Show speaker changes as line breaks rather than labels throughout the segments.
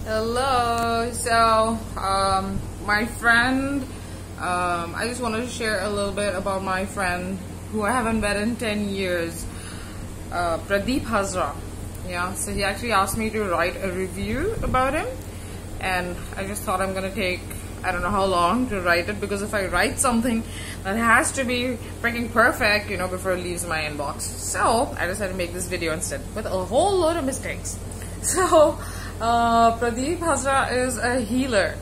Hello. My friend, I just wanted to share a little bit about my friend who I haven't met in 10 years, Pradeep Hazra. Yeah, so he actually asked me to write a review about him, and I just thought I'm gonna take, I don't know how long to write it, because if I write something that has to be freaking perfect, before it leaves my inbox. So I decided to make this video instead with a whole load of mistakes. So Pradeep Hazra is a healer,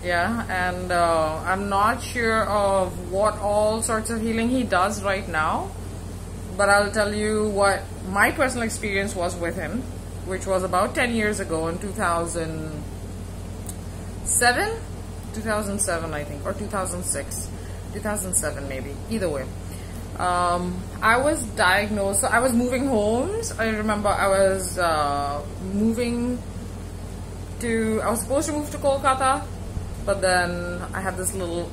yeah, and I'm not sure of what all sorts of healing he does right now, but I'll tell you what my personal experience was with him, which was about 10 years ago in 2007 I think, or 2007 maybe, either way. I was diagnosed, so I was moving homes. I remember I was I was supposed to move to Kolkata, but then I had this little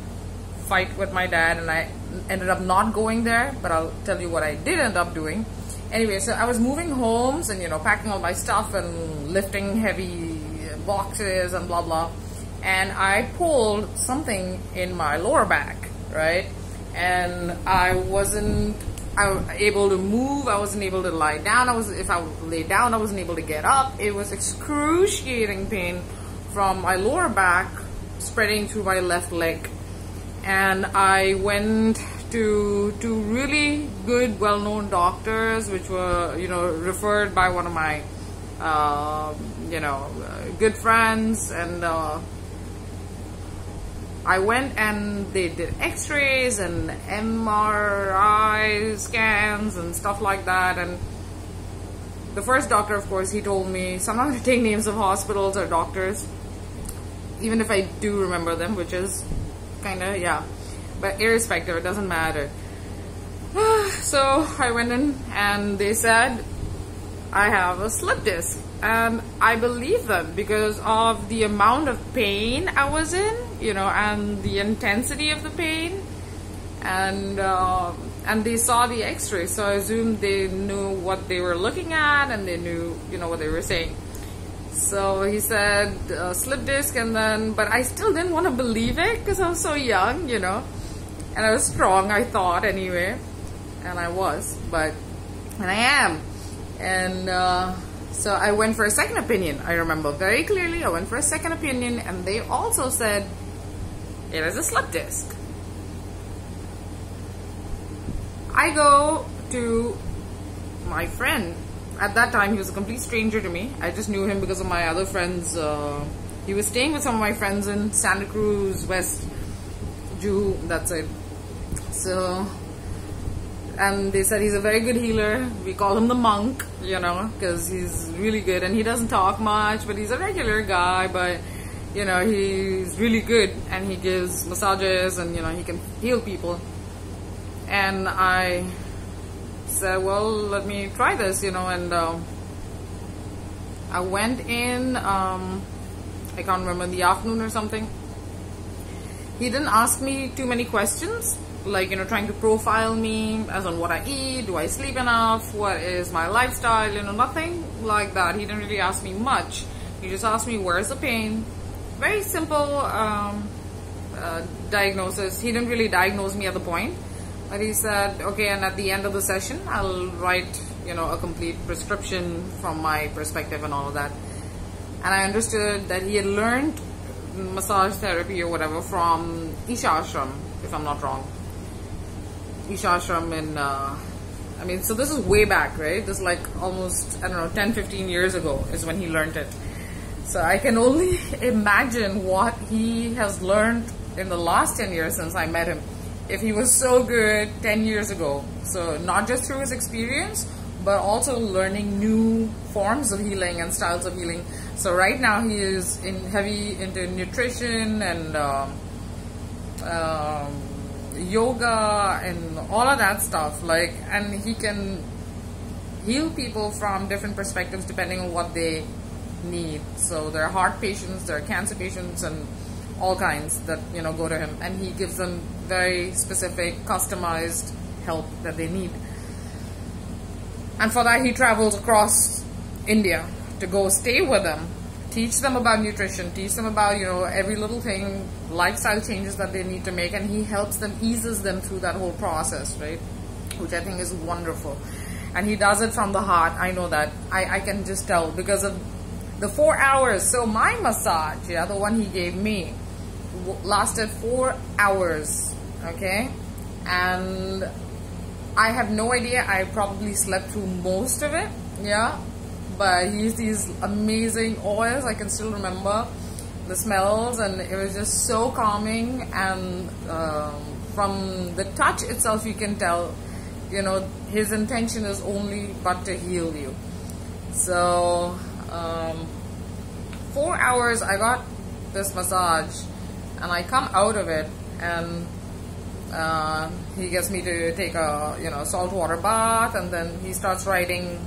fight with my dad and I ended up not going there, but I'll tell you what I did end up doing. Anyway, so I was moving homes and packing all my stuff and lifting heavy boxes and blah blah, and I pulled something in my lower back, right? And I wasn't able to move. I wasn't able to lie down. If I lay down, I wasn't able to get up. It was excruciating pain from my lower back spreading through my left leg. And I went to two really good, well-known doctors, which were, referred by one of my, good friends, and I went and they did x-rays and MRI scans and stuff like that. And the first doctor, of course, he told me, so I'm not going to take names of hospitals or doctors, even if I do remember them, which is kind of, yeah, but irrespective, it doesn't matter. So I went in and they said I have a slip disc, and I believe them because of the amount of pain I was in, and the intensity of the pain, and they saw the x-ray, so I assumed they knew what they were looking at and they knew, what they were saying. So he said slip disc, and then, but I still didn't want to believe it because I was so young, and I was strong, I thought, anyway, and I was, and I am. And so I went for a second opinion. I remember very clearly I went for a second opinion, and they also said it is a slip disc. I go to my friend. At that time, he was a complete stranger to me. I just knew him because of my other friends. He was staying with some of my friends in Santa Cruz West, Juhu, that's it. So, and they said he's a very good healer. We call him the monk, because he's really good, and he doesn't talk much, but he's a regular guy, but he's really good, and he gives massages, and he can heal people. And I said, well, let me try this, and I went in, I can't remember, in the afternoon or something. He didn't ask me too many questions, like, trying to profile me as on what I eat, do I sleep enough, what is my lifestyle, nothing like that. He didn't really ask me much. He just asked me, where's the pain? Very simple diagnosis. He didn't really diagnose me at the point, but he said, okay, and at the end of the session, I'll write, a complete prescription from my perspective and all of that. And I understood that he had learned massage therapy or whatever from Isha Ashram, if I'm not wrong. Isha Ashram in, so this is way back, right? This is like almost, 10-15 years ago is when he learned it. So I can only imagine what he has learned in the last 10 years since I met him, if he was so good 10 years ago. So not just through his experience, but also learning new forms of healing and styles of healing. So right now he is heavy into nutrition and yoga and all of that stuff, and he can heal people from different perspectives depending on what they need. So there are heart patients, there are cancer patients, and all kinds that go to him, and he gives them very specific customized help that they need. And for that he travels across India to go stay with them teach them about nutrition, teach them about, you know, every little thing, lifestyle changes that they need to make, and he helps them, eases them through that whole process, right? Which I think is wonderful. And he does it from the heart. I know that. I can just tell because of the 4 hours. So my massage, yeah, the one he gave me, lasted 4 hours, okay? And I have no idea. I probably slept through most of it, yeah? But he used these amazing oils. I can still remember the smells, and it was just so calming. And from the touch itself, you can tell, you know, his intention is only but to heal you. So 4 hours I got this massage, and I come out of it, and he gets me to take a, you know, saltwater bath, and then he starts writing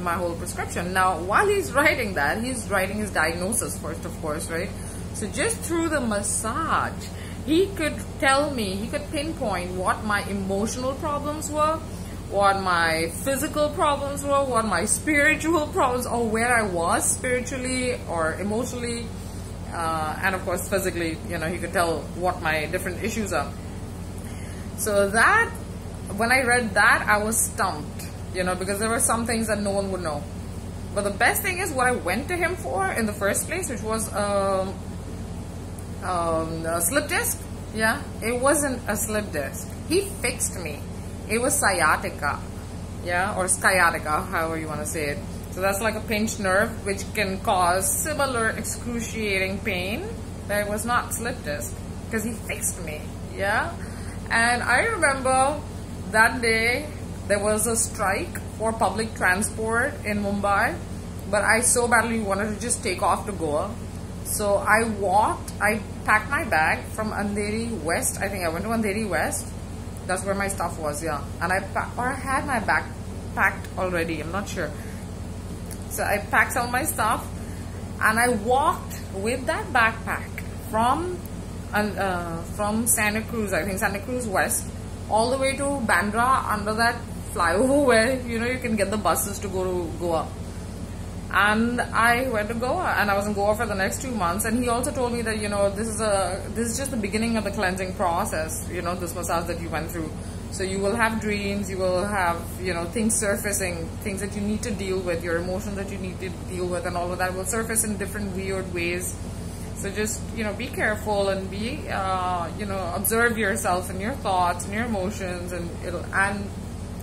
my whole prescription. Now, while he's writing that, he's writing his diagnosis first, of course, right? So just through the massage, he could tell me, he could pinpoint what my emotional problems were, what my physical problems were, what my spiritual problems, or where I was spiritually or emotionally, and of course physically. You know, he could tell what my different issues are. So that, when I read that, I was stumped, you know, because there were some things that no one would know. But the best thing is what I went to him for in the first place, which was a slip disc. Yeah, it wasn't a slip disc. He fixed me. It was sciatica, yeah, or sciatica, however you want to say it. So that's like a pinched nerve, which can cause similar excruciating pain. But it was not slip disc, because he fixed me, yeah. And I remember that day there was a strike for public transport in Mumbai, but I so badly wanted to just take off to Goa. So I packed my bag from Andheri West. I think I went to Andheri West. That's where my stuff was, yeah. And I had my bag packed already, I'm not sure. So I packed all my stuff, and I walked with that backpack from Santa Cruz, I think Santa Cruz West, all the way to Bandra, under that flyover where, you know, you can get the buses to go to Goa. And I went to Goa, and I was in Goa for the next 2 months. And he also told me that, you know, this is just the beginning of the cleansing process, you know, this massage that you went through. So you will have dreams, you will have, you know, things surfacing, things that you need to deal with, your emotions that you need to deal with, and all of that will surface in different weird ways. So just, you know, be careful and be, you know, observe yourself and your thoughts and your emotions, and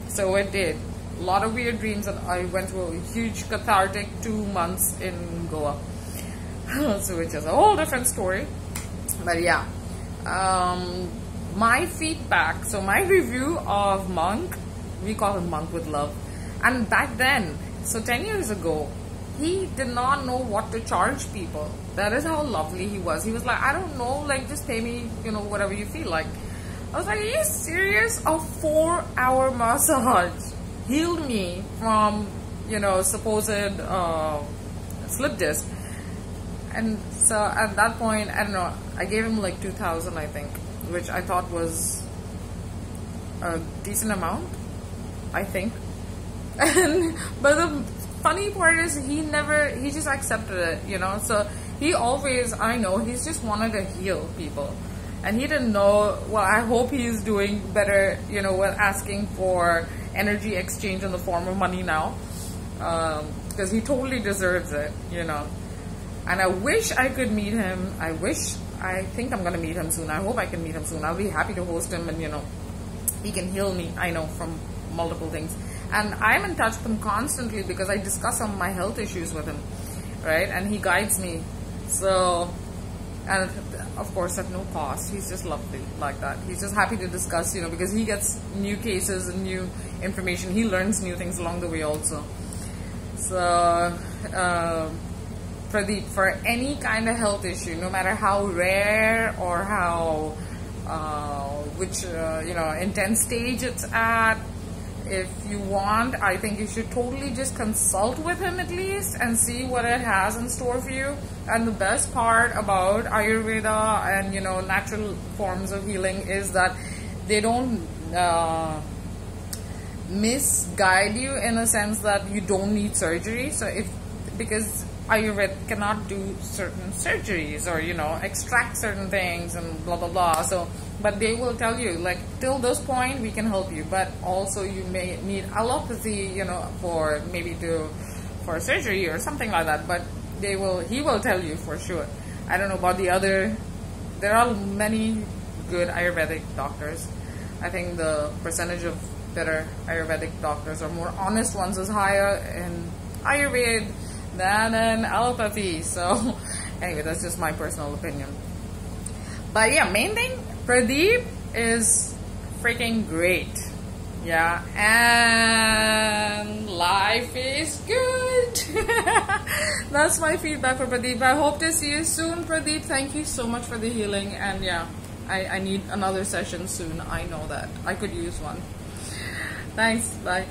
so it did. A lot of weird dreams, and I went through a huge cathartic 2 months in Goa. So which is a whole different story. But yeah, my feedback, so my review of Monk, we call him Monk with love. And back then, so 10 years ago, he did not know what to charge people. That is how lovely he was. He was like, I don't know, like, just pay me, you know, whatever you feel like. I was like, are you serious? A 4-hour massage healed me from, you know, supposed slip disc. And so at that point, I don't know, I gave him like 2,000, I think, which I thought was a decent amount, I think. But the funny part is he just accepted it, you know. So he always, I know, he's just wanted to heal people. And he didn't know, well, I hope he's doing better, you know, with asking for energy exchange in the form of money now. Because he totally deserves it, you know. And I wish I could meet him. I think I'm going to meet him soon. I hope I can meet him soon. I'll be happy to host him, and, you know, he can heal me, I know, from multiple things. And I'm in touch with him constantly because I discuss some of my health issues with him, right? And he guides me. So, and of course at no cost. He's just lovely like that. He's just happy to discuss, you know, because he gets new cases and new information. He learns new things along the way also. So, for any kind of health issue, no matter how rare or how you know, intense stage it's at, if you want, I think you should totally just consult with him at least and see what it has in store for you. And the best part about Ayurveda and, you know, natural forms of healing is that they don't misguide you in a sense that you don't need surgery. So because Ayurveda cannot do certain surgeries or, extract certain things and blah blah blah. So, but they will tell you, like, till this point we can help you, but also you may need allopathy, for maybe for surgery or something like that. But he will tell you for sure. I don't know about the other. There are many good Ayurvedic doctors. I think the percentage of better Ayurvedic doctors or more honest ones is higher in Ayurveda than in allopathy. So anyway, that's just my personal opinion. But yeah, main thing, Pradeep is freaking great. Yeah, and life is good. That's my feedback for Pradeep. I hope to see you soon, Pradeep. Thank you so much for the healing. And yeah, I need another session soon. I know that. I could use one. Thanks. Bye.